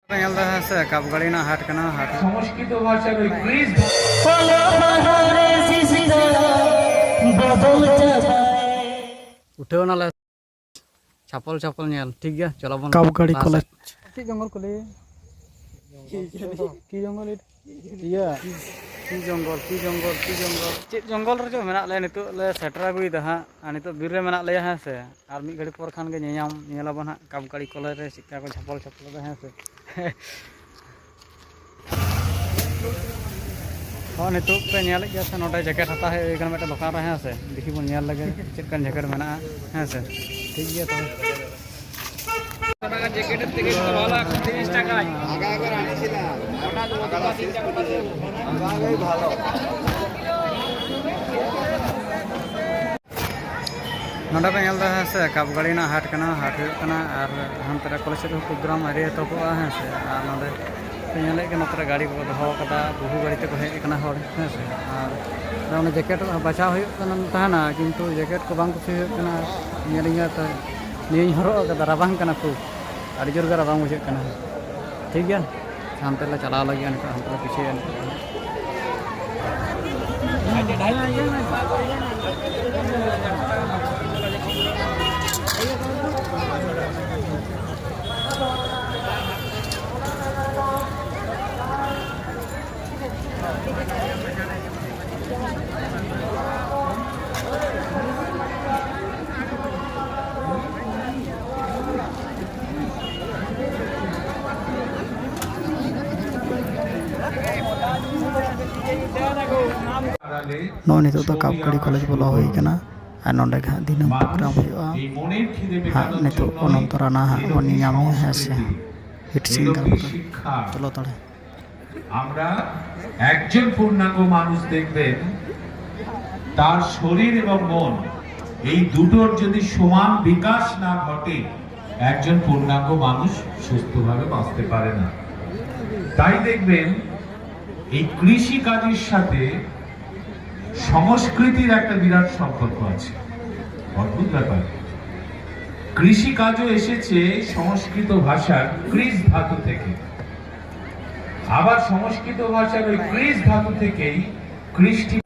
कब गाड़ी ना हाट करना हाट সংস্কৃত ভাষার ওই ক্রিজ उठे ना छापल छापल ठीक है चलो बन कब गाड़ी कॉलेज जंगल को की जंगल iya ki jongol cek jongol rejo menak le nitu le setra gui dah ha nitu bir re menak le ha se ar mi gadi por khan ge nyam nyelabon ha kab gadi kole re sikka ko chapol da ha se ha nitu pe nyal ge se note jacket hata hai ekan meta dokan re ha se dekhi bon nyal lage cek kan jacket menak ha se ठीक है तो jacket থেকে ভালো 30 টাকায় আগা আগা আনিছিলাম ওটা তো 3 টাকা আগা আগাই ভালো नोडा पे नलदा है से कब गाड़ी ना हाट करना हाट करना और हम तेरा कॉलेज से प्रोग्राम अरे तो है से और नोडे पे नले के नोतरा गाड़ी को दहो कदा बहु गाड़ी ते को हे कना हर है से और जैकेट बचाव हो कना किंतु जैकेट को बांग कुछ कना नेलिंगा तो नहीं हरो कदा राबांग कना खूब अड़ी जोर राबांग बुझे कना ठीक है हम तेला चला लगे हम तेला पीछे नोनी तो कब गाड़ी कॉलेज बोला हुई कना और नोंडे का दिन प्रोग्राम हुआ हाँ नितो अनंतराना बनी नामे है से हिट सिंगर चलो तड़े আমরা একজন পূর্ণাঙ্গ মানুষ দেখবেন তার শরীর এবং মন এই দুটোর যদি সমান বিকাশ না ঘটে একজন পূর্ণাঙ্গ মানুষ সুস্থভাবে বাঁচতে পারে না তাই দেখবেন এই কৃষি কাজের সাথে সংস্কৃতির একটা বিরাট সম্পর্ক আছে অদ্ভুত ব্যাপার কৃষি কাজও এসেছে সংস্কৃত ভাষার ক্রিজ ধাতু থেকে আবার সংস্কৃত ভাষার ওই ক্রিজ ধাতু থেকেই কৃষ্টি